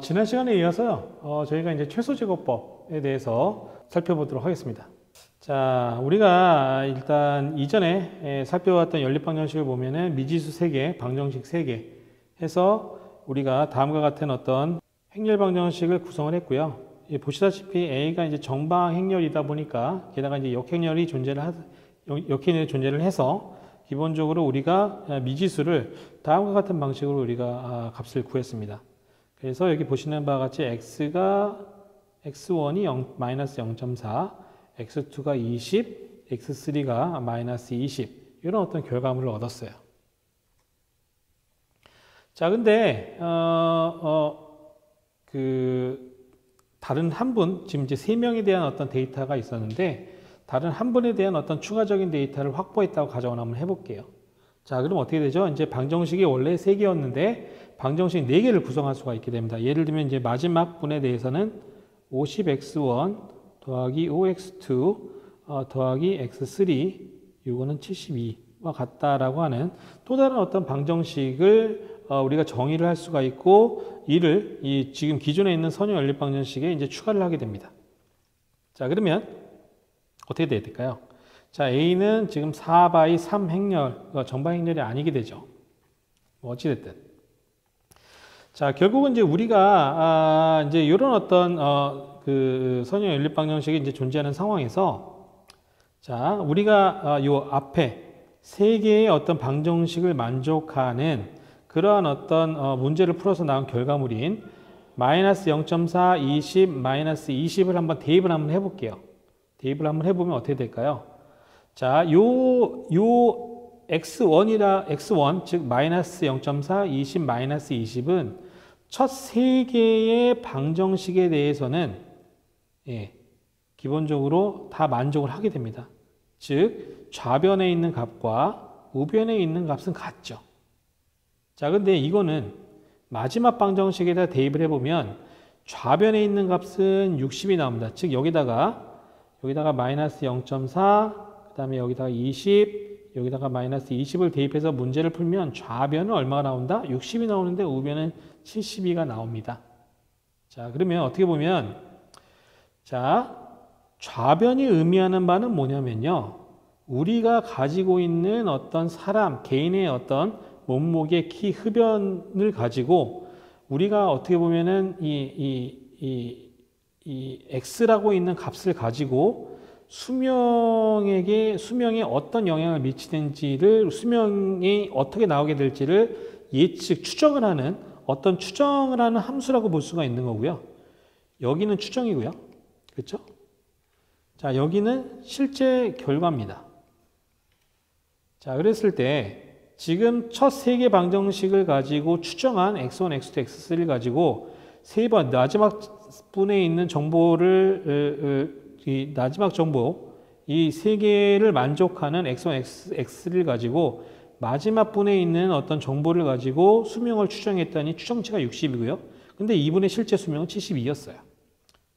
지난 시간에 이어서 저희가 이제 최소제곱법에 대해서 살펴보도록 하겠습니다. 자, 우리가 일단 이전에 살펴봤던 연립방정식을 보면은 미지수 3개, 방정식 3개 해서 우리가 다음과 같은 어떤 행렬방정식을 구성을 했고요. 보시다시피 A가 이제 정방 행렬이다 보니까 게다가 이제 역행렬이 존재를 해서 기본적으로 우리가 미지수를 다음과 같은 방식으로 우리가 값을 구했습니다. 그래서 여기 보시는 바와 같이 x1이 마이너스 0.4, x2가 20, x3가 마이너스 20 이런 어떤 결과물을 얻었어요. 자, 근데 다른 한 분, 지금 이제 3명에 대한 어떤 데이터가 있었는데 다른 한 분에 대한 어떤 추가적인 데이터를 확보했다고 가정을 한번 해볼게요. 자, 그럼 어떻게 되죠? 이제 방정식이 원래 3개였는데 방정식 4개를 구성할 수가 있게 됩니다. 예를 들면 이제 마지막 분에 대해서는 50x1 더하기 5x2 더하기 x3 이거는 72와 같다라고 하는 또 다른 어떤 방정식을 우리가 정의를 할 수가 있고 이를 지금 기존에 있는 선형 연립 방정식에 이제 추가를 하게 됩니다. 자, 그러면 어떻게 돼야 될까요? 자, A는 지금 4바이 3 행렬, 정방 행렬이 아니게 되죠. 뭐 어찌됐든. 자, 결국은 이제 우리가 이제 이런 어떤 선형 연립 방정식이 이제 존재하는 상황에서 자, 우리가 요 앞에 3개의 어떤 방정식을 만족하는 그러한 어떤 문제를 풀어서 나온 결과물인 마이너스 0.4, 20, 마이너스 20을 한번 대입을 한번 해볼게요. 대입을 한번 해보면 어떻게 될까요? 자, 요 x1 즉 마이너스 0.4, 20, 마이너스 20은 첫 3개의 방정식에 대해서는 기본적으로 다 만족을 하게 됩니다. 즉 좌변에 있는 값과 우변에 있는 값은 같죠. 자, 근데 이거는 마지막 방정식에다 대입을 해보면 좌변에 있는 값은 60이 나옵니다. 즉 여기다가 마이너스 0.4, 그 다음에 여기다가 20, 여기다가 마이너스 20을 대입해서 문제를 풀면 좌변은 얼마가 나온다? 60이 나오는데 우변은 72가 나옵니다. 자, 그러면 어떻게 보면 자, 좌변이 의미하는 바는 뭐냐면요. 우리가 가지고 있는 어떤 사람, 개인의 어떤 몸무게, 키, 흡연을 가지고 우리가 어떻게 보면은 이 X라고 있는 값을 가지고 수명에 어떤 영향을 미치는지를 수명이 어떻게 나오게 될지를 추정을 하는 어떤 추정을 하는 함수라고 볼 수가 있는 거고요. 여기는 추정이고요. 그렇죠? 자, 여기는 실제 결과입니다. 자, 그랬을 때 지금 첫 3개 방정식을 가지고 추정한 x1, x2, x3를 가지고 3번 마지막 분에 있는 정보를 이 마지막 정보 이 3개를 만족하는 x1, x3를 가지고 마지막 분에 있는 어떤 정보를 가지고 수명을 추정했더니 추정치가 60이고요. 근데 이분의 실제 수명은 72였어요.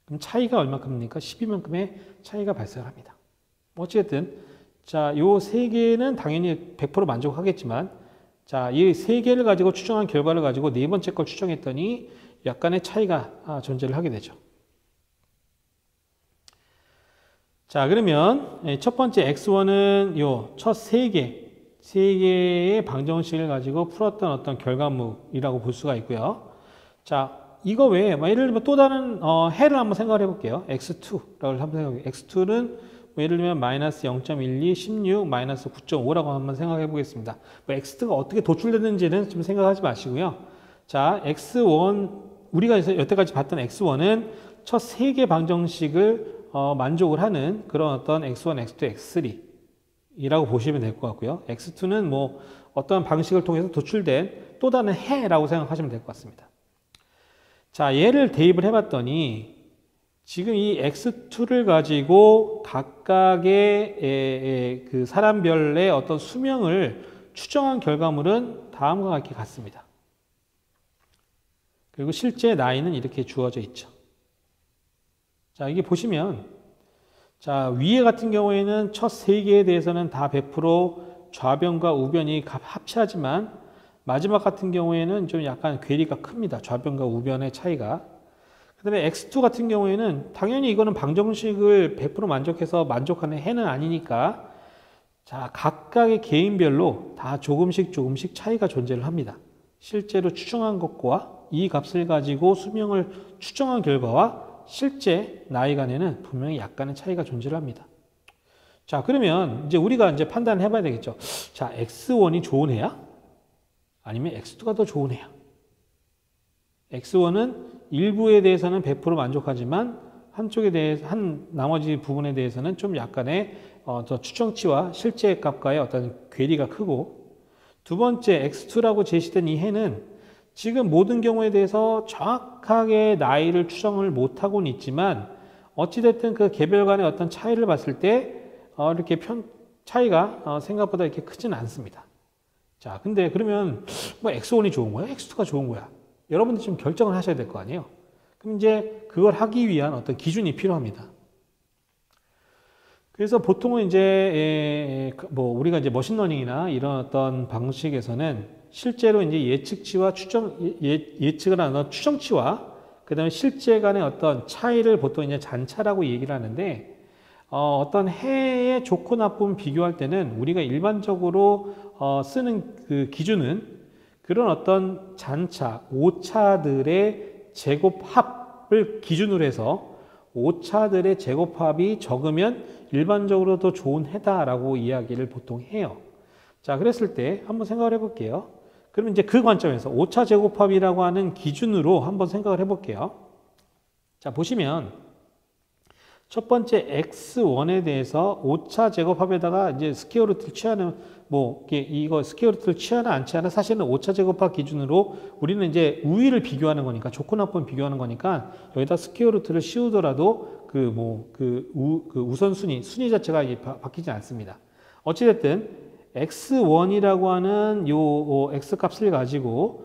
그럼 차이가 얼마큼입니까? 12만큼의 차이가 발생합니다. 어쨌든 자, 요 3개는 당연히 100% 만족하겠지만 자, 이 3개를 가지고 추정한 결과를 가지고 네 번째 걸 추정했더니 약간의 차이가 존재를 하게 되죠. 자, 그러면 첫 번째 x1은 요 첫 3개의 방정식을 가지고 풀었던 어떤 결과물이라고 볼 수가 있고요. 자, 이거 외에 예를 들면 또 다른 해를 한번 생각을 해볼게요. x2라고 한번 생각해볼게요. x2는 예를 들면 마이너스 0.12, 16, 마이너스 9.5라고 한번 생각해 보겠습니다. x가 어떻게 도출되는지는 좀 생각하지 마시고요. 자, x1 우리가 여태까지 봤던 x1은 첫 3개 방정식을 만족을 하는 그런 어떤 x1, x2, x3이라고 보시면 될 것 같고요. x2는 뭐 어떤 방식을 통해서 도출된 또 다른 해라고 생각하시면 될 것 같습니다. 자, 얘를 대입을 해봤더니 지금 이 x2를 가지고 각각의 그 사람별의 어떤 수명을 추정한 결과물은 다음과 같게 같습니다. 그리고 실제 나이는 이렇게 주어져 있죠. 자, 이게 보시면 자, 위에 같은 경우에는 첫 3개에 대해서는 다 100% 좌변과 우변이 합치하지만 마지막 같은 경우에는 좀 약간 괴리가 큽니다. 좌변과 우변의 차이가. 그 다음에 X2 같은 경우에는 당연히 이거는 방정식을 100% 만족해서 만족하는 해는 아니니까 자, 각각의 개인별로 다 조금씩 차이가 존재를 합니다. 실제로 추정한 것과 이 값을 가지고 수명을 추정한 결과와 실제 나이 간에는 분명히 약간의 차이가 존재를 합니다. 자, 그러면 이제 우리가 이제 판단을 해봐야 되겠죠. 자, X1이 좋은 해야? 아니면 X2가 더 좋은 해야? X1은 일부에 대해서는 100% 만족하지만 한쪽에 대해서 나머지 부분에 대해서는 좀 약간의 더 추정치와 실제 값과의 어떤 괴리가 크고, 두 번째 X2라고 제시된 이 해는 지금 모든 경우에 대해서 정확하게 나이를 추정을 못하고는 있지만 어찌됐든 그 개별 간의 어떤 차이를 봤을 때 이렇게 차이가 생각보다 이렇게 크지는 않습니다. 자, 근데 그러면 뭐 X1이 좋은 거야? X2가 좋은 거야? 여러분들 좀 결정을 하셔야 될 거 아니에요? 그럼 이제 그걸 하기 위한 어떤 기준이 필요합니다. 그래서 보통은 이제 뭐 우리가 이제 머신러닝이나 이런 어떤 방식에서는 실제로 이제 예측치와 예측을 하는 추정치와 그다음에 실제 간의 어떤 차이를 보통 이제 잔차라고 얘기를 하는데, 어떤 해의 좋고 나쁨 비교할 때는 우리가 일반적으로 쓰는 그 기준은 그런 어떤 잔차, 오차들의 제곱합을 기준으로 해서 오차들의 제곱합이 적으면 일반적으로 더 좋은 해다라고 이야기를 보통 해요. 자, 그랬을 때 한번 생각을 해볼게요. 그러면 이제 그 관점에서 오차 제곱합이라고 하는 기준으로 한번 생각을 해볼게요. 자, 보시면 첫 번째 X1에 대해서 오차 제곱합에다가 이제 스퀘어 루트를 취하는, 뭐 이거 스퀘어 루트를 취하나 안 취하나 사실은 오차 제곱합 기준으로 우리는 이제 우위를 비교하는 거니까, 좋고 나쁨을 비교하는 거니까 여기다 스퀘어 루트를 씌우더라도 우선순위 자체가 바뀌지 않습니다. 어찌됐든 X1이라고 하는 요 X 값을 가지고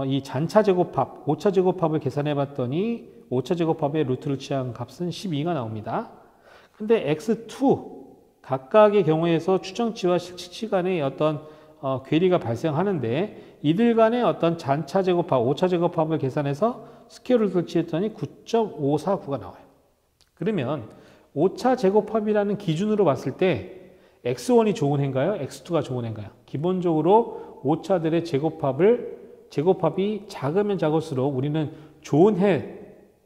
이 잔차 제곱합, 오차 제곱합을 계산해 봤더니 오차 제곱합의 루트를 취한 값은 12가 나옵니다. 근데 X2 각각의 경우에서 추정치와 실측치 간의 어떤 괴리가 발생하는데 이들 간의 어떤 잔차 제곱합, 오차 제곱합을 계산해서 스퀘어 루트를 취했더니 9.549가 나와요. 그러면 오차 제곱합이라는 기준으로 봤을 때 X1이 좋은 해인가요? X2가 좋은 해인가요? 기본적으로 오차들의 제곱합이 작으면 작을수록 우리는 좋은 해,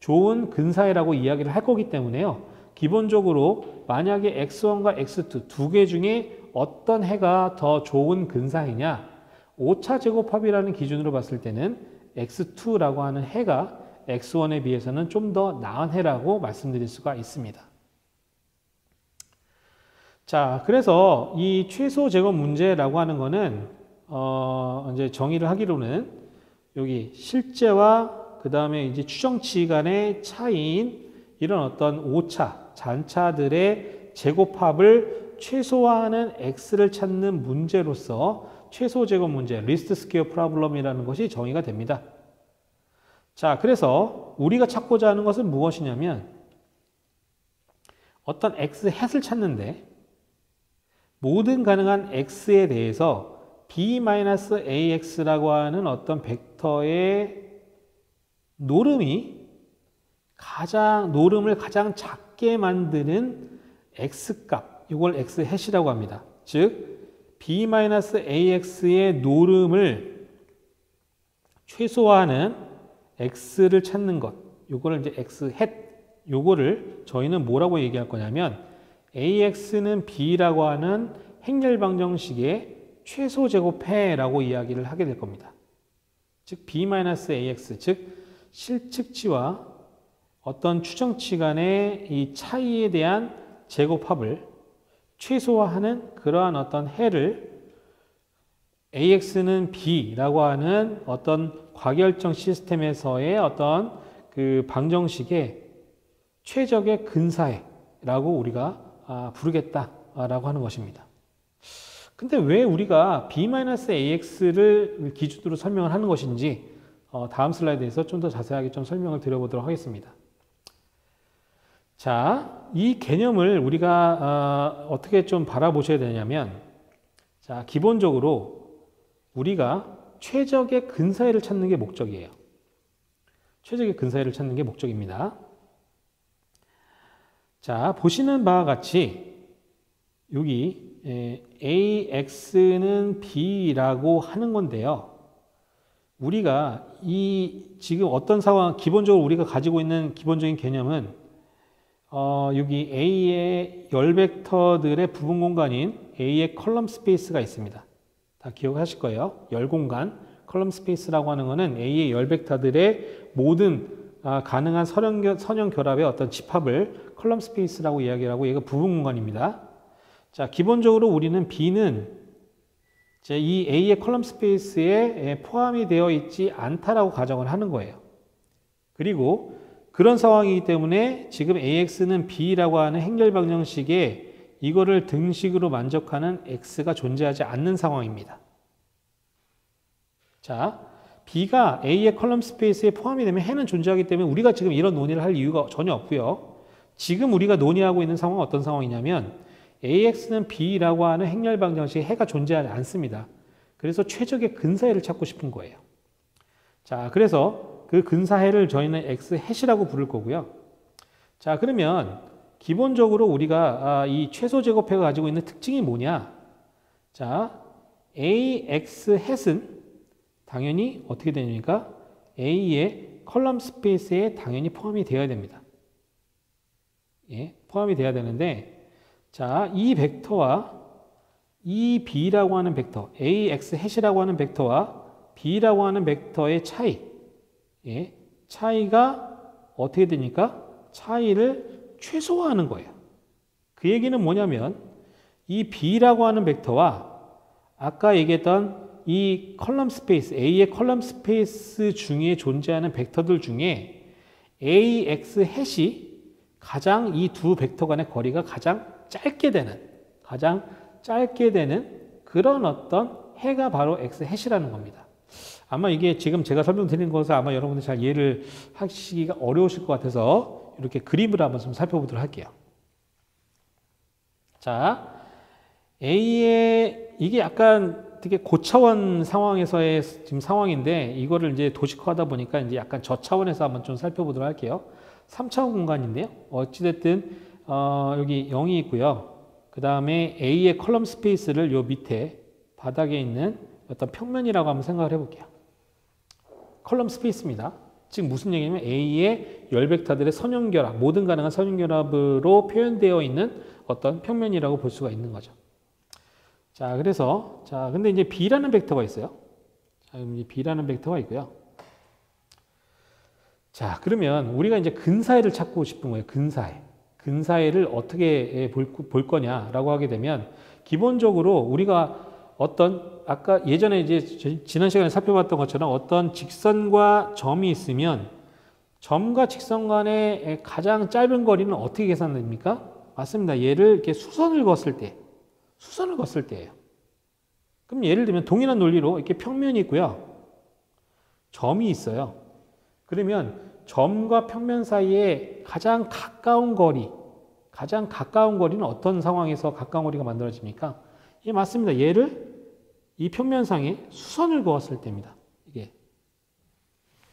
좋은 근사해라고 이야기를 할 거기 때문에요. 기본적으로 만약에 X1과 X2 두 개 중에 어떤 해가 더 좋은 근사해냐, 오차 제곱합이라는 기준으로 봤을 때는 X2라고 하는 해가 X1에 비해서는 좀 더 나은 해라고 말씀드릴 수가 있습니다. 자, 그래서 이 최소 제곱 문제라고 하는 거는 이제 정의를 하기로는 여기 실제와 그 다음에 이제 추정치 간의 차이인 이런 어떤 오차, 잔차들의 제곱합을 최소화하는 x를 찾는 문제로서 최소 제곱 문제, 리스트 스퀘어 프로블럼이라는 것이 정의가 됩니다. 자, 그래서 우리가 찾고자 하는 것은 무엇이냐면 어떤 x 햇을 찾는데 모든 가능한 x에 대해서 b-ax라고 하는 어떤 벡터의 노름을 가장 작게 만드는 x값, 이걸 x햇이라고 합니다. 즉 b-ax의 노름을 최소화하는 x를 찾는 것, 요거를 이제 x햇, 요거를 저희는 뭐라고 얘기할 거냐면 ax는 b라고 하는 행렬 방정식의 최소 제곱해라고 이야기를 하게 될 겁니다. 즉 b-ax, 즉 실측치와 어떤 추정치 간의 이 차이에 대한 제곱합을 최소화하는 그러한 어떤 해를 ax는 b라고 하는 어떤 과결정 시스템에서의 어떤 그 방정식의 최적의 근사해라고 우리가 부르겠다라고 하는 것입니다. 근데 왜 우리가 b-ax를 기준으로 설명을 하는 것인지 다음 슬라이드에서 좀 더 자세하게 좀 설명을 드려보도록 하겠습니다. 자, 이 개념을 우리가 어떻게 좀 바라보셔야 되냐면, 자, 기본적으로 우리가 최적의 근사회를 찾는 게 목적이에요. 최적의 근사회를 찾는 게 목적입니다. 자, 보시는 바와 같이 여기 AX는 B라고 하는 건데요. 우리가 지금 어떤 상황, 기본적으로 우리가 가지고 있는 기본적인 개념은 여기 A의 열 벡터들의 부분 공간인 A의 컬럼 스페이스가 있습니다. 다 기억하실 거예요. 열 공간, 컬럼 스페이스라고 하는 것은 A의 열 벡터들의 모든 가능한 선형 결합의 어떤 집합을 컬럼 스페이스라고 이야기를 하고 얘가 부분 공간입니다. 자, 기본적으로 우리는 B는 이 A의 컬럼 스페이스에 포함이 되어 있지 않다라고 가정을 하는 거예요. 그리고 그런 상황이기 때문에 지금 AX는 B라고 하는 행렬 방정식에 이거를 등식으로 만족하는 X가 존재하지 않는 상황입니다. 자, B가 A의 컬럼 스페이스에 포함이 되면 해는 존재하기 때문에 우리가 지금 이런 논의를 할 이유가 전혀 없고요. 지금 우리가 논의하고 있는 상황은 어떤 상황이냐면 AX는 B라고 하는 행렬 방정식에 해가 존재하지 않습니다. 그래서 최적의 근사해를 찾고 싶은 거예요. 자, 그래서 그 근사해를 저희는 X 햇이라고 부를 거고요. 자, 그러면 기본적으로 우리가 이 최소 제곱해가 가지고 있는 특징이 뭐냐? 자, AX 햇은 당연히 어떻게 되니까 A의 컬럼 스페이스에 당연히 포함이 되어야 됩니다. 예, 포함이 돼야 되는데, 자, 이 벡터와 이 B라고 하는 벡터, AX 햇이라고 하는 벡터와 B라고 하는 벡터의 차이, 예, 차이가 어떻게 되니까 차이를 최소화하는 거예요. 그 얘기는 뭐냐면 이 B라고 하는 벡터와 아까 얘기했던 이 컬럼 스페이스, A의 컬럼 스페이스 중에 존재하는 벡터들 중에 AX 햇이 가장 이 두 벡터 간의 거리가 가장 짧게 되는 그런 어떤 해가 바로 X 햇이라는 겁니다. 아마 이게 지금 제가 설명드린 것을 아마 여러분들 잘 이해를 하시기가 어려우실 것 같아서 이렇게 그림을 한번 좀 살펴보도록 할게요. 자, A의 이게 약간 되게 고차원 상황에서의 지금 상황인데 이거를 이제 도식화하다 보니까 이제 약간 저차원에서 한번 좀 살펴보도록 할게요. 3차원 공간인데요. 어찌됐든 여기 0이 있고요. 그 다음에 A의 컬럼 스페이스를 요 밑에 바닥에 있는 어떤 평면이라고 한번 생각을 해볼게요. 컬럼 스페이스입니다. 지금 무슨 얘기냐면 A의 열 벡터들의 선형결합, 모든 가능한 선형결합으로 표현되어 있는 어떤 평면이라고 볼 수가 있는 거죠. 자, 그래서 근데 이제 B라는 벡터가 있어요. 자, 이제 B라는 벡터가 있고요. 자, 그러면 우리가 이제 근사해를 찾고 싶은 거예요. 근사해를 어떻게 볼 거냐라고 하게 되면 기본적으로 우리가 어떤 아까 예전에 이제 지난 시간에 살펴봤던 것처럼 어떤 직선과 점이 있으면 점과 직선 간의 가장 짧은 거리는 어떻게 계산됩니까? 맞습니다. 얘를 이렇게 수선을 걷을 때예요. 그럼 예를 들면 동일한 논리로 이렇게 평면이 있고요. 점이 있어요. 그러면 점과 평면 사이에 가장 가까운 거리는 어떤 상황에서 가까운 거리가 만들어집니까? 예, 맞습니다. 얘를 이 평면상에 수선을 그었을 때입니다. 이게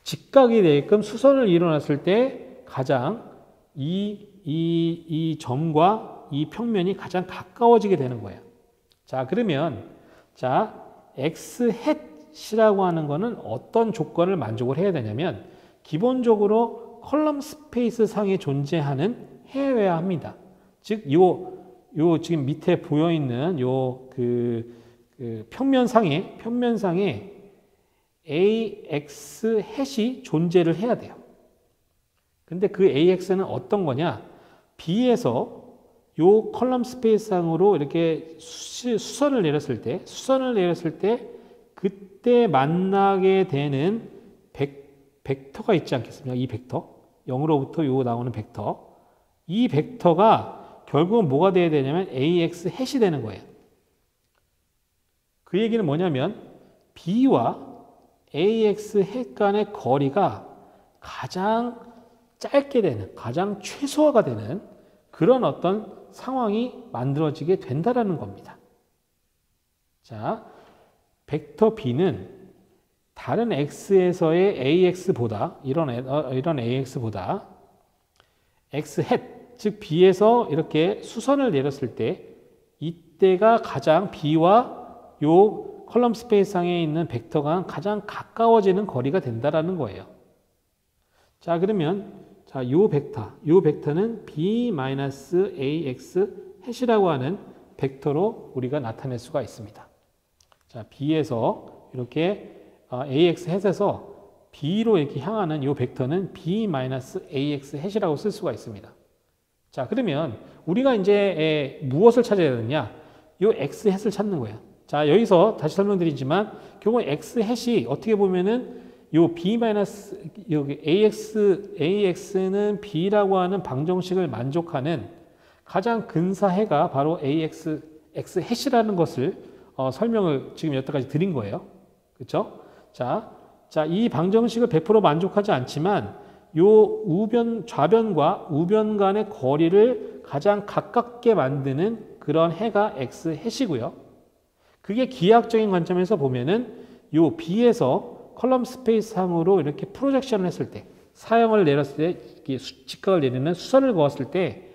직각이 되게끔 수선을 일어났을 때 가장 이 점과 이 평면이 가장 가까워지게 되는 거예요. 자, 그러면 X 햇이라고 하는 거는 어떤 조건을 만족을 해야 되냐면 기본적으로 컬럼 스페이스 상에 존재하는 해여야 합니다. 즉, 요 지금 밑에 보여 있는 평면상에 AX 햇이 존재를 해야 돼요. 근데 그 AX는 어떤 거냐? B에서 요 컬럼 스페이스 상으로 이렇게 수선을 내렸을 때 그때 만나게 되는 벡터가 있지 않겠습니까? 이 벡터. 0으로부터 요 나오는 벡터. 이 벡터가 결국은 뭐가 돼야 되냐면 AX 햇이 되는 거예요. 그 얘기는 뭐냐면 B와 AX 햇 간의 거리가 가장 짧게 되는, 가장 최소화가 되는 그런 어떤 상황이 만들어지게 된다라는 겁니다. 자, 벡터 B는 다른 x에서의 ax보다 이런 ax보다 x 햇, 즉 b에서 이렇게 수선을 내렸을 때 이때가 가장 b와 요 컬럼 스페이스 상에 있는 벡터가 가장 가까워지는 거리가 된다라는 거예요. 자, 그러면 자, 요 벡터는 b-ax 햇이라고 하는 벡터로 우리가 나타낼 수가 있습니다. 자, b에서 이렇게 ax 햇에서 b로 이렇게 향하는 요 벡터는 b-ax 햇이라고 쓸 수가 있습니다. 자, 그러면 우리가 이제 무엇을 찾아야 되느냐? 요 x 햇을 찾는 거예요. 자, 여기서 다시 설명드리지만 결국 x 햇이 어떻게 보면은 요 b 여기 ax는 b라고 하는 방정식을 만족하는 가장 근사해가 바로 x 햇이라는 것을 설명을 지금 여태까지 드린 거예요. 그렇죠? 자, 이 방정식을 100% 만족하지 않지만 요 좌변과 우변 간의 거리를 가장 가깝게 만드는 그런 해가 x 햇이고요. 그게 기하학적인 관점에서 보면은 요 b에서 컬럼 스페이스 상으로 이렇게 프로젝션을 했을 때, 사형을 내렸을 때, 직각을 내리는 수선을 그었을 때,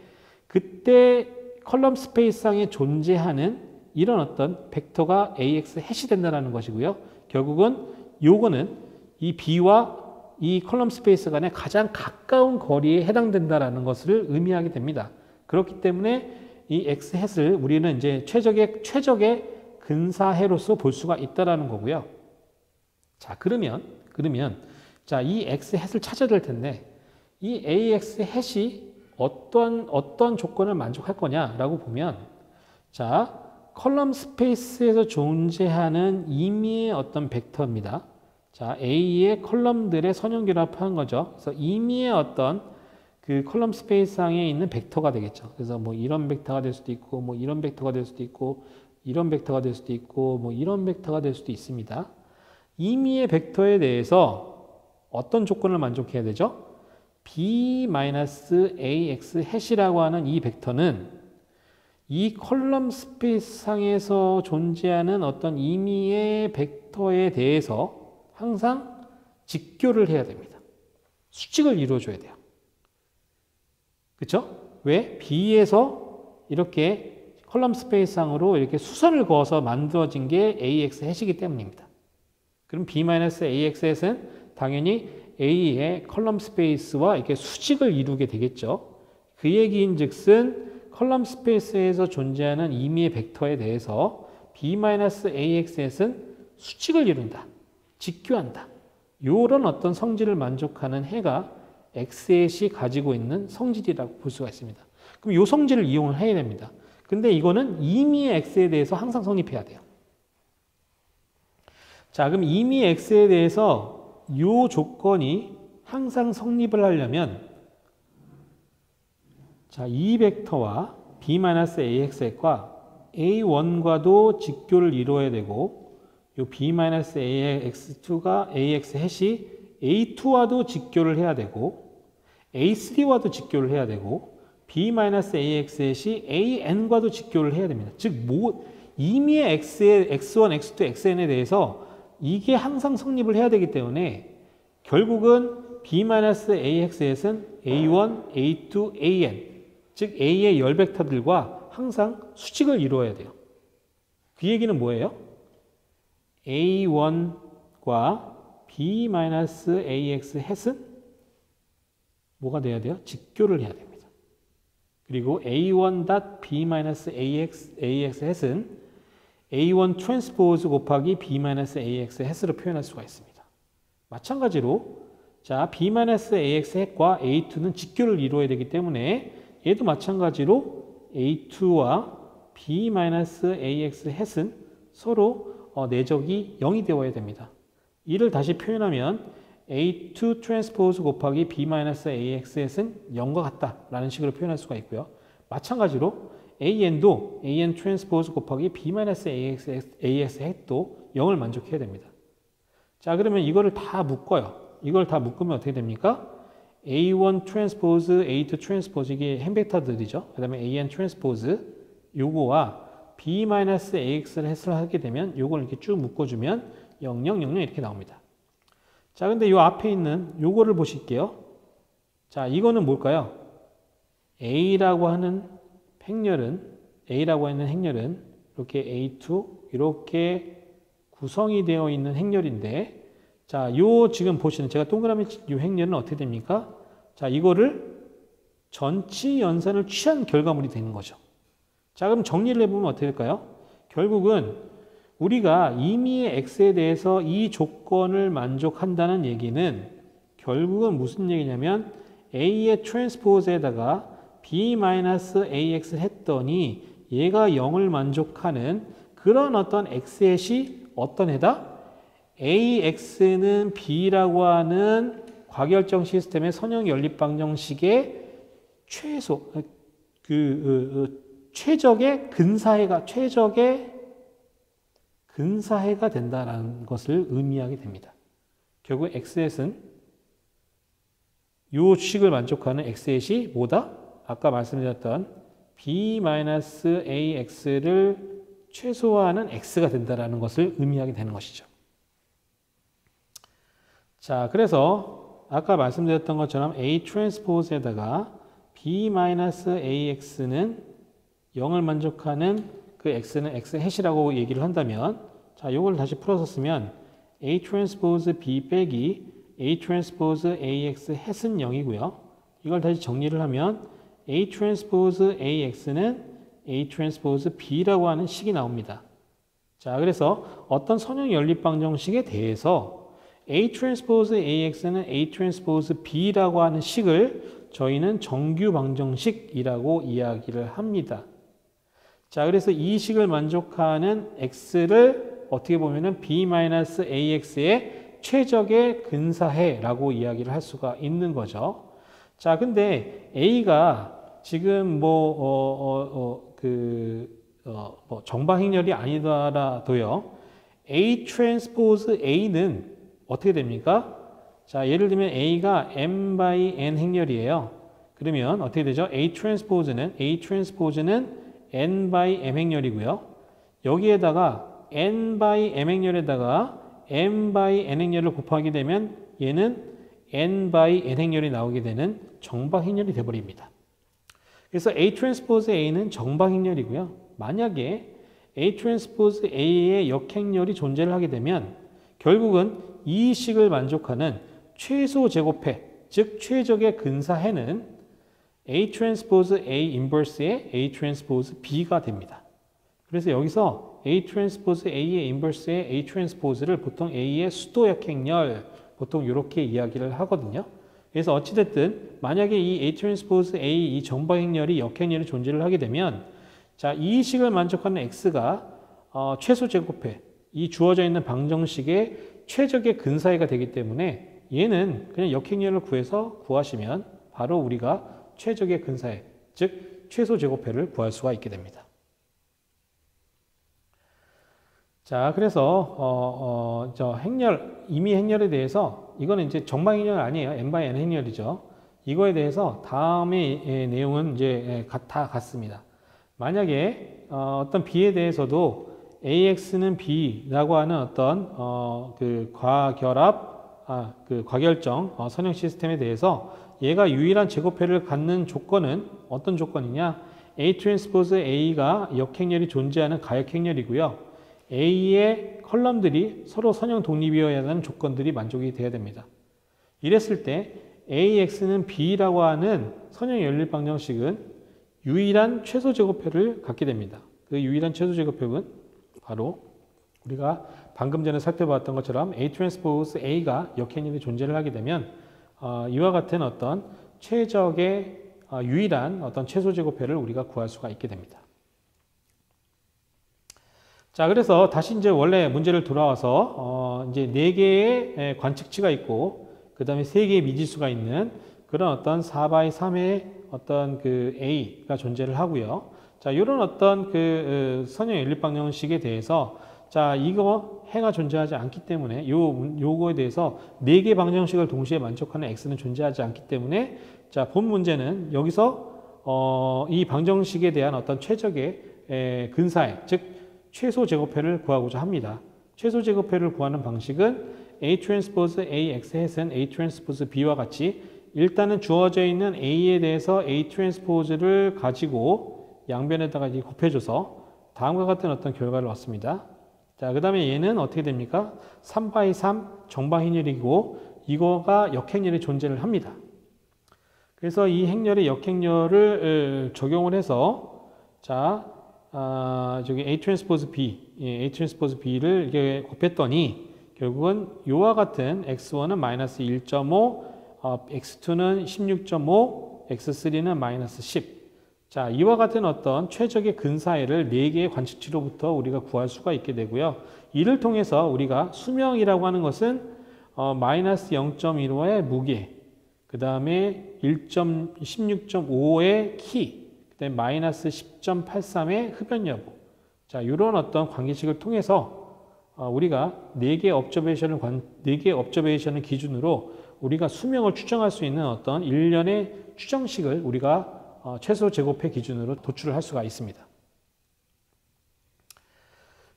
그때 컬럼 스페이스 상에 존재하는 이런 어떤 벡터가 ax 햇이 된다는 것이고요. 결국은 요거는 이 b와 이 컬럼 스페이스 간의 가장 가까운 거리에 해당된다는 것을 의미하게 됩니다. 그렇기 때문에 이 x 햇을 우리는 이제 최적의 근사해로서 볼 수가 있다라는 거고요. 자, 그러면 자, 이 x 햇을 찾아야 될 텐데 이 ax 햇이 어떤 조건을 만족할 거냐라고 보면 자, 컬럼 스페이스에서 존재하는 임의의 어떤 벡터입니다. 자, A의 컬럼들의 선형결합한 거죠. 그래서 임의의 어떤 그 컬럼 스페이스 상에 있는 벡터가 되겠죠. 그래서 뭐 이런 벡터가 될 수도 있고, 뭐 이런 벡터가 될 수도 있고, 이런 bek터가 될 수도 있고, 뭐 이런 벡터가 될 수도 있습니다. 임의의 벡터에 대해서 어떤 조건을 만족해야 되죠? b-ax 햇이라고 하는 이 벡터는 이 컬럼 스페이스 상에서 존재하는 어떤 임의의 벡터에 대해서 항상 직교를 해야 됩니다. 수직을 이루어줘야 돼요. 그렇죠? 왜? B에서 이렇게 컬럼 스페이스 상으로 이렇게 수선을 그어서 만들어진 게 AX 햇이기 때문입니다. 그럼 B-AX 햇은 당연히 A의 컬럼 스페이스와 이렇게 수직을 이루게 되겠죠. 그 얘기인 즉슨 컬럼 스페이스에서 존재하는 임의의 벡터에 대해서 B-AX 햇은 수직을 이룬다. 직교한다. 이런 어떤 성질을 만족하는 해가 X햇이 가지고 있는 성질이라고 볼 수가 있습니다. 그럼 이 성질을 이용을 해야 됩니다. 근데 이거는 임의의 X에 대해서 항상 성립해야 돼요. 자, 그럼 임의의 X에 대해서 이 조건이 항상 성립을 하려면 자, 이 벡터와 B-AX과 A1과도 직교를 이루어야 되고 요 B-AX2가 AX 햇이 A2와도 직교를 해야 되고 A3와도 직교를 해야 되고 B-AX 햇이 AN과도 직교를 해야 됩니다. 즉 임의의 X의 X1, X2, XN에 대해서 이게 항상 성립을 해야 되기 때문에 결국은 B-AX 햇은 A1, A2, AN 즉 A의 열 벡터들과 항상 수직을 이루어야 돼요. 그 얘기는 뭐예요? A1과 B-AX 햇은 뭐가 돼야 돼요? 직교를 해야 됩니다. 그리고 A1.B-AX 햇은 A1 트랜스포즈 곱하기 B-AX 햇으로 표현할 수가 있습니다. 마찬가지로 자, B-AX 햇과 A2는 직교를 이루어야 되기 때문에 얘도 마찬가지로 A2와 B-AX 햇은 서로 내적이 0이 되어야 됩니다. 이를 다시 표현하면 A2 트랜스포즈 곱하기 B-AX 햇은 0과 같다라는 식으로 표현할 수가 있고요. 마찬가지로 AN도 AN 트랜스포즈 곱하기 B-AX 햇도 0을 만족해야 됩니다. 자, 그러면 이거를 다 묶어요. 이걸 다 묶으면 어떻게 됩니까? A1 트랜스포즈, A2 트랜스포즈 이게 햄벡터들이죠. 그 다음에 AN 트랜스포즈 요거와 B-AX를 햇을 하게 되면 요걸 이렇게 쭉 묶어주면 0, 0, 0, 0 이렇게 나옵니다. 자, 근데 요 앞에 있는 요거를 보실게요. 자, 이거는 뭘까요? A라고 하는 행렬은 이렇게 A2 이렇게 구성이 되어 있는 행렬인데, 자, 요 지금 보시는 제가 동그라미 요 행렬은 어떻게 됩니까? 자, 이거를 전치 연산을 취한 결과물이 되는 거죠. 자, 그럼 정리를 해보면 어떻게 될까요? 결국은 우리가 임의의 x에 대해서 이 조건을 만족한다는 얘기는 결국은 무슨 얘기냐면 a의 트랜스포즈에다가 b-ax 했더니 얘가 0을 만족하는 그런 어떤 x의 어떤 해다? ax는 b라고 하는 과결정 시스템의 선형 연립 방정식의 최소 최적의 근사해가 된다는 것을 의미하게 됩니다. 결국 xset은 이 식을 만족하는 xset이 뭐다? 아까 말씀드렸던 b-ax를 최소화하는 x가 된다는 것을 의미하게 되는 것이죠. 자, 그래서 아까 말씀드렸던 것처럼 A 트랜스포즈에다가 b-ax는 0을 만족하는 그 x는 x햇이라고 얘기를 한다면, 자, 요걸 다시 풀어서 쓰면 A 트랜스포즈 b 빼기 A 트랜스포즈 ax 햇은 0이고요. 이걸 다시 정리를 하면 A 트랜스포즈 ax는 A 트랜스포즈 b라고 하는 식이 나옵니다. 자, 그래서 어떤 선형 연립 방정식에 대해서 A 트랜스포즈 ax는 A 트랜스포즈 b라고 하는 식을 저희는 정규 방정식이라고 이야기를 합니다. 자, 그래서 이 식을 만족하는 x를 어떻게 보면은 b-ax의 최적의 근사해라고 이야기를 할 수가 있는 거죠. 자, 근데 a가 지금 정방행렬이 아니더라도요, A 트랜스포즈 A는 어떻게 됩니까? 자, 예를 들면 A가 m by n 행렬이에요. 그러면 어떻게 되죠? A 트랜스포즈는 n by m 행렬이고요. 여기에다가 n by m 행렬에다가 m by n 행렬을 곱하게 되면 얘는 n by n 행렬이 나오게 되는 정방행렬이 되어버립니다. 그래서 A 트랜스포즈 A는 정방행렬이고요. 만약에 A 트랜스포즈 A의 역행렬이 존재를 하게 되면 결국은 이 식을 만족하는 최소 제곱해, 즉 최적의 근사해는 A 트랜스포즈 A 인버스의 A 트랜스포즈 B가 됩니다. 그래서 여기서 A 트랜스포즈 A의 인버스의 A 트랜스포즈를 보통 A의 수도 역행렬, 보통 이렇게 이야기를 하거든요. 그래서 어찌됐든 만약에 이 A 트랜스포즈 A 이 정방행렬이 역행렬이 존재를 하게 되면, 자, 이 식을 만족하는 X가 최소 제곱해, 이 주어져 있는 방정식의 최적의 근사해가 되기 때문에 얘는 그냥 역행렬을 구하시면 바로 우리가 최적의 근사해, 즉 최소 제곱해를 구할 수가 있게 됩니다. 자, 그래서 임의 행렬에 대해서, 이거는 이제 정방행렬 아니에요. n by n 행렬이죠. 이거에 대해서 다음의 내용은 이제 다 같습니다. 만약에 어떤 b에 대해서도 ax는 b라고 하는 어떤 과결정 선형 시스템에 대해서 얘가 유일한 제곱해를 갖는 조건은 어떤 조건이냐? A 트랜스포즈 A가 역행렬이 존재하는 가역행렬이고요. A의 컬럼들이 서로 선형 독립이어야 하는 조건들이 만족이 돼야 됩니다. 이랬을 때 AX는 B라고 하는 선형 연립 방정식은 유일한 최소 제곱해를 갖게 됩니다. 그 유일한 최소 제곱해는 바로 우리가 방금 전에 살펴봤던 것처럼 A 트랜스포즈 A가 역행렬이 존재를 하게 되면 이와 같은 어떤 최적의 유일한 어떤 최소 제곱해를 우리가 구할 수가 있게 됩니다. 자, 그래서 다시 이제 원래 문제를 돌아와서 이제 4개의 관측치가 있고 그다음에 3개의 미지수가 있는 그런 어떤 4x3의 어떤 A가 존재를 하고요. 자, 이런 어떤 선형 연립 방정식에 대해서, 자, 이거 해가 존재하지 않기 때문에 요거에 대해서 4개 방정식을 동시에 만족하는 x는 존재하지 않기 때문에, 자, 본 문제는 여기서 이 방정식에 대한 어떤 최적의 근사해, 즉 최소 제곱해를 구하고자 합니다. 최소 제곱해를 구하는 방식은 A 트랜스포즈 AX hat은 A 트랜스포즈 B와 같이 일단은 주어져 있는 A에 대해서 A 트랜스포즈를 가지고 양변에다가 이제 곱해줘서 다음과 같은 어떤 결과를 얻습니다. 자, 그 다음에 얘는 어떻게 됩니까? 3x3 정방행렬이고 이거가 역행렬이 존재를 합니다. 그래서 이 행렬의 역행렬을 적용을 해서 자, 저기 A 트랜스포즈 B, A 트랜스포즈 B를 이렇게 곱했더니 결국은 요와 같은 x1은 마이너스 1.5, x2는 16.5, x3는 마이너스 10. 자, 이와 같은 어떤 최적의 근사이를 4개의 관측치로부터 우리가 구할 수가 있게 되고요. 이를 통해서 우리가 수명이라고 하는 것은 마이너스 0.15의 무게, 그 다음에 16.5의 키, 그 다음에 마이너스 10.83의 흡연 여부. 자, 이런 어떤 관계식을 통해서 우리가 4개의 업저베이션을 기준으로 우리가 수명을 추정할 수 있는 어떤 일련의 추정식을 우리가 최소 제곱해 기준으로 도출을 할 수가 있습니다.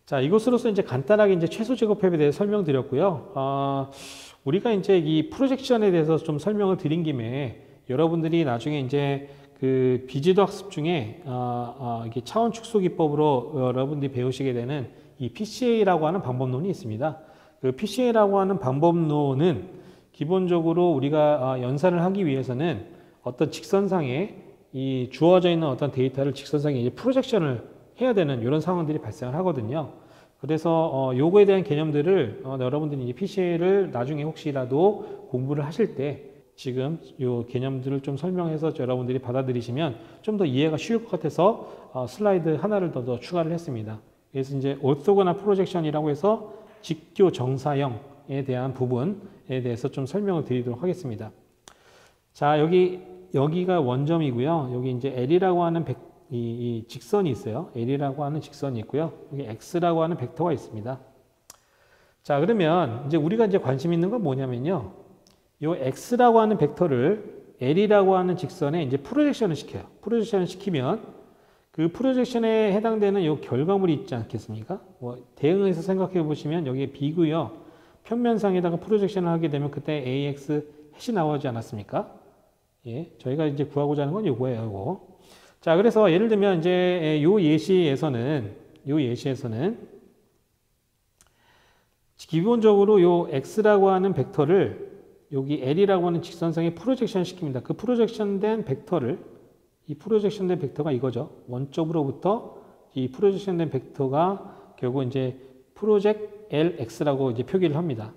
자, 이것으로서 이제 간단하게 이제 최소 제곱합에 대해서 설명드렸고요. 우리가 이제 이 프로젝션에 대해서 좀 설명을 드린 김에 여러분들이 나중에 이제 그 비지도 학습 중에 이게 차원 축소 기법으로 여러분들이 배우시게 되는 이 PCA라고 하는 방법론이 있습니다. 그 PCA라고 하는 방법론은 기본적으로 우리가 연산을 하기 위해서는 어떤 직선상에 이 주어져 있는 어떤 데이터를 직선상에 이제 프로젝션을 해야 되는 이런 상황들이 발생을 하거든요. 그래서 요거에 대한 개념들을 여러분들이 이제 PCA를 나중에 혹시라도 공부를 하실 때 지금 요 개념들을 좀 설명해서 여러분들이 받아들이시면 좀 더 이해가 쉬울 것 같아서 슬라이드 하나를 더 추가를 했습니다. 그래서 이제 오토고널 프로젝션이라고 해서 직교 정사형에 대한 부분에 대해서 좀 설명을 드리도록 하겠습니다. 자, 여기가 원점이고요. 여기 이제 L이라고 하는 이 직선이 있어요. L이라고 하는 직선이 있고요. 여기 X라고 하는 벡터가 있습니다. 자, 그러면 이제 우리가 이제 관심 있는 건 뭐냐면요. 요 X라고 하는 벡터를 L이라고 하는 직선에 이제 프로젝션을 시켜요. 프로젝션을 시키면 그 프로젝션에 해당되는 요 결과물이 있지 않겠습니까? 대응해서 생각해 보시면 여기에 B고요. 평면상에다가 프로젝션을 하게 되면 그때 AX 햇이 나오지 않았습니까? 예, 저희가 이제 구하고자 하는 건 요거예요, 요거. 자, 그래서 예를 들면 이제 요 예시에서는 기본적으로 요 X라고 하는 벡터를 여기 L이라고 하는 직선상에 프로젝션 시킵니다. 그 프로젝션된 벡터를 이 프로젝션된 벡터가 이거죠. 원점으로부터 이 프로젝션된 벡터가 결국 이제 프로젝 LX라고 이제 표기를 합니다.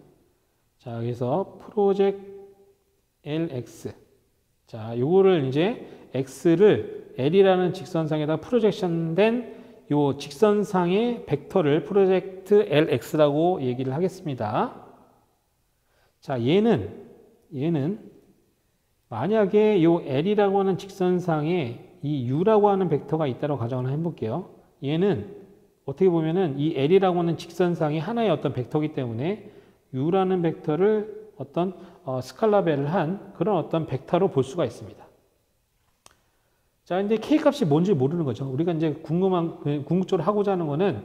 자, 그래서 프로젝 LX. 자, 요거를 이제 X를 L이라는 직선상에다 프로젝션된 요 직선상의 벡터를 프로젝트 LX라고 얘기를 하겠습니다. 자, 얘는 만약에 요 L이라고 하는 직선상에 이 U라고 하는 벡터가 있다고 가정을 해볼게요. 얘는 어떻게 보면은 이 L이라고 하는 직선상이 하나의 어떤 벡터이기 때문에 U라는 벡터를 어떤 스칼라벨을 한 그런 어떤 벡터로 볼 수가 있습니다. 자, 이제 K 값이 뭔지 모르는 거죠. 우리가 이제 궁극적으로 하고자 하는 거는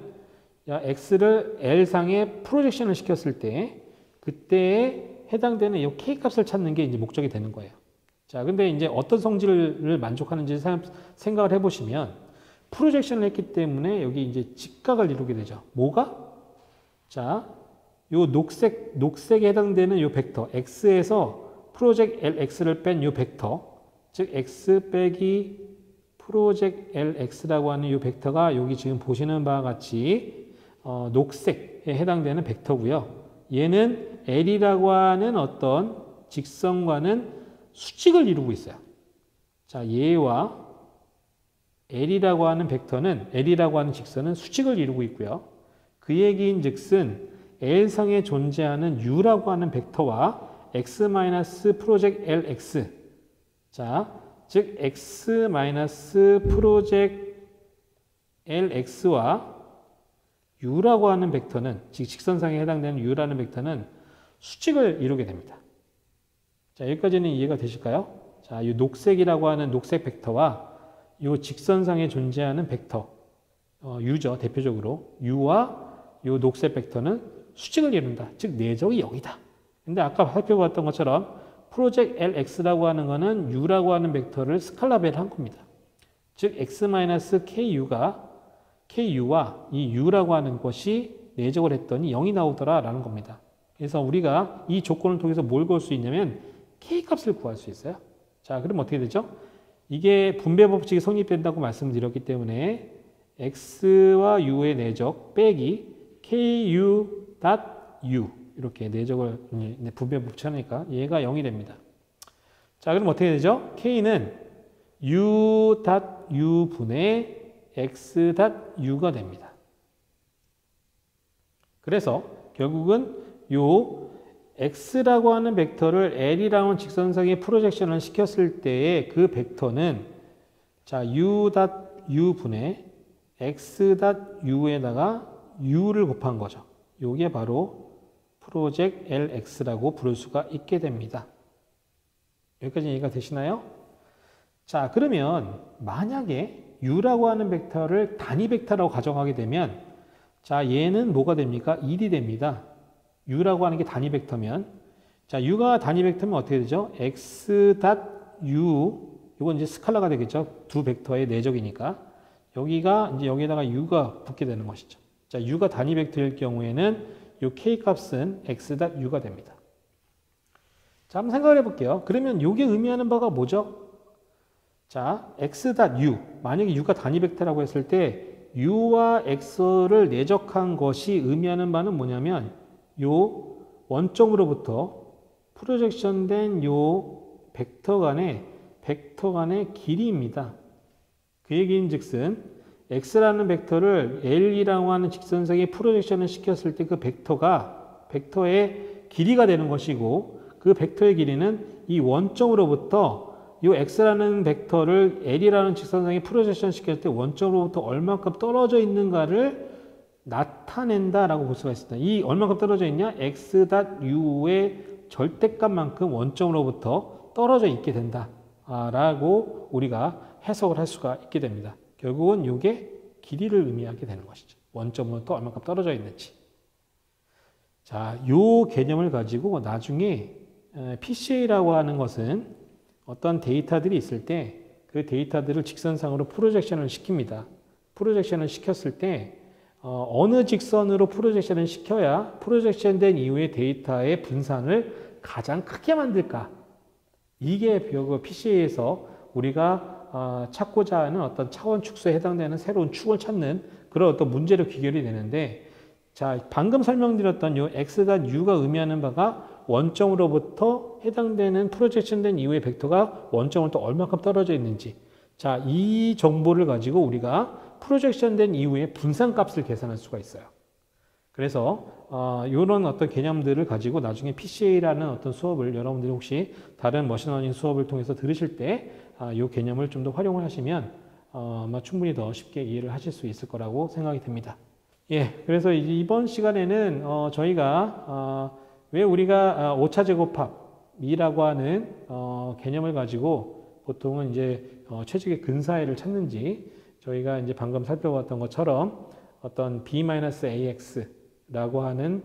X를 L상에 프로젝션을 시켰을 때 그때에 해당되는 이 K 값을 찾는 게 이제 목적이 되는 거예요. 자, 근데 이제 어떤 성질을 만족하는지 생각을 해보시면 프로젝션을 했기 때문에 여기 이제 직각을 이루게 되죠. 뭐가? 자, 요 녹색에 해당되는 요 벡터 X에서 프로젝트 LX를 뺀 요 벡터, 즉 X 빼기 프로젝트 LX라고 하는 요 벡터가 여기 지금 보시는 바와 같이 녹색에 해당되는 벡터고요. 얘는 L이라고 하는 어떤 직선과는 수직을 이루고 있어요. 자, 얘와 L이라고 하는 벡터는, L이라고 하는 직선은 수직을 이루고 있고요. 그 얘기인 즉슨 L상에 존재하는 U라고 하는 벡터와 X- 프로젝트 LX. 자, 즉 X- 프로젝트 LX와 U라고 하는 벡터는, 즉 직선상에 해당되는 U라는 벡터는 수직을 이루게 됩니다. 자, 여기까지는 이해가 되실까요? 자, 이 녹색이라고 하는 녹색 벡터와 이 직선상에 존재하는 벡터, U죠, 대표적으로. U와 이 녹색 벡터는 수직을 이룬다. 즉 내적이 0이다. 근데 아까 살펴봤던 것처럼 프로젝트 LX라고 하는 거는 U라고 하는 벡터를 스칼라벨을 한 겁니다. 즉 X-KU와 이 U라고 하는 것이 내적을 했더니 0이 나오더라 라는 겁니다. 그래서 우리가 이 조건을 통해서 뭘 구할 수 있냐면 K값을 구할 수 있어요. 자, 그럼 어떻게 되죠? 이게 분배 법칙이 성립된다고 말씀드렸기 때문에 X와 U의 내적 빼기 KU.U 이렇게 내적을 분배 법칙하니까 얘가 0이 됩니다. 자, 그럼 어떻게 되죠? K는 U.U 분의 X.U가 됩니다. 그래서 결국은 요 X라고 하는 벡터를 L이라는 직선상에 프로젝션을 시켰을 때의 그 벡터는 자, U.U 분의 X.U에다가 U를 곱한 거죠. 요게 바로 프로젝트 LX라고 부를 수가 있게 됩니다. 여기까지 이해가 되시나요? 자, 그러면 만약에 U라고 하는 벡터를 단위 벡터라고 가정하게 되면 자, 얘는 뭐가 됩니까? 1이 됩니다. U라고 하는 게 단위 벡터면 자, U가 단위 벡터면 어떻게 되죠? X.U 이건 이제 스칼라가 되겠죠. 두 벡터의 내적이니까 여기가 이제 여기에다가 U가 붙게 되는 것이죠. 자, U가 단위 벡터일 경우에는 이 K 값은 X.U가 됩니다. 자, 한번 생각을 해볼게요. 그러면 이게 의미하는 바가 뭐죠? 자, X.U 만약에 U가 단위 벡터라고 했을 때 U와 X를 내적한 것이 의미하는 바는 뭐냐면 요 원점으로부터 프로젝션된 요 벡터 간의 길이입니다. 그 얘기인즉슨 X라는 벡터를 L이라고 하는 직선상에 프로젝션을 시켰을 때 그 벡터의 길이가 되는 것이고 그 벡터의 길이는 이 원점으로부터 이 X라는 벡터를 L이라는 직선상에 프로젝션 시켰을 때 원점으로부터 얼마큼 떨어져 있는가를 나타낸다라고 볼 수가 있습니다. 이 얼마큼 떨어져 있냐? X.U의 절대값만큼 원점으로부터 떨어져 있게 된다라고 우리가 해석을 할 수가 있게 됩니다. 결국은 이게 길이를 의미하게 되는 것이죠. 원점으로부터 얼마큼 떨어져 있는지. 자, 요 개념을 가지고 나중에 PCA라고 하는 것은 어떤 데이터들이 있을 때 그 데이터들을 직선상으로 프로젝션을 시킵니다. 프로젝션을 시켰을 때 어느 직선으로 프로젝션을 시켜야 프로젝션된 이후의 데이터의 분산을 가장 크게 만들까? 이게 PCA에서 우리가 찾고자 하는 어떤 차원 축소에 해당되는 새로운 축을 찾는 그런 어떤 문제로 귀결이 되는데 자, 방금 설명드렸던 이 X.U가 의미하는 바가 원점으로부터 해당되는 프로젝션된 이후의 벡터가 원점으로부터 얼마큼 떨어져 있는지 자, 이 정보를 가지고 우리가 프로젝션된 이후에 분산값을 계산할 수가 있어요. 그래서 이런 어떤 개념들을 가지고 나중에 PCA라는 어떤 수업을 여러분들이 혹시 다른 머신러닝 수업을 통해서 들으실 때 이 개념을 좀 더 활용을 하시면 아마 충분히 더 쉽게 이해를 하실 수 있을 거라고 생각이 듭니다. 예, 그래서 이번 시간에는 저희가 왜 우리가 오차제곱합이라고 하는 개념을 가지고 보통은 이제 최적의 근사회를 찾는지 저희가 이제 방금 살펴봤던 것처럼 어떤 B-AX라고 하는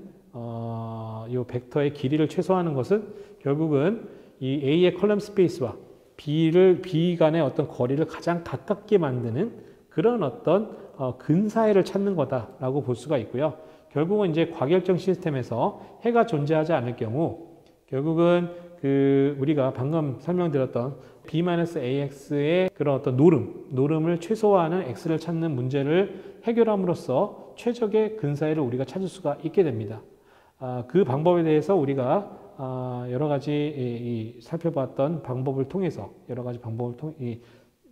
이 벡터의 길이를 최소화하는 것은 결국은 이 A의 컬럼 스페이스와 B 간의 어떤 거리를 가장 가깝게 만드는 그런 어떤 근사회를 찾는 거다라고 볼 수가 있고요. 결국은 이제 과결정 시스템에서 해가 존재하지 않을 경우 결국은 우리가 방금 설명드렸던 B-AX의 그런 어떤 노름을 최소화하는 X를 찾는 문제를 해결함으로써 최적의 근사회를 우리가 찾을 수가 있게 됩니다. 그 방법에 대해서 우리가 여러 가지 살펴봤던 방법을 통해서 여러 가지 방법을 통해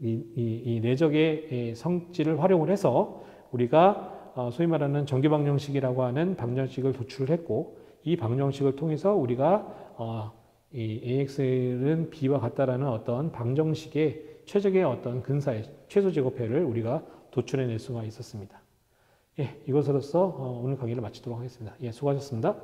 이 내적의 성질을 활용을 해서 우리가 소위 말하는 정규 방정식이라고 하는 방정식을 도출을 했고 이 방정식을 통해서 우리가 이 AX는 B와 같다라는 어떤 방정식의 최적의 어떤 근사의 최소 제곱회를 우리가 도출해낼 수가 있었습니다. 예, 이것으로서 오늘 강의를 마치도록 하겠습니다. 예, 수고하셨습니다.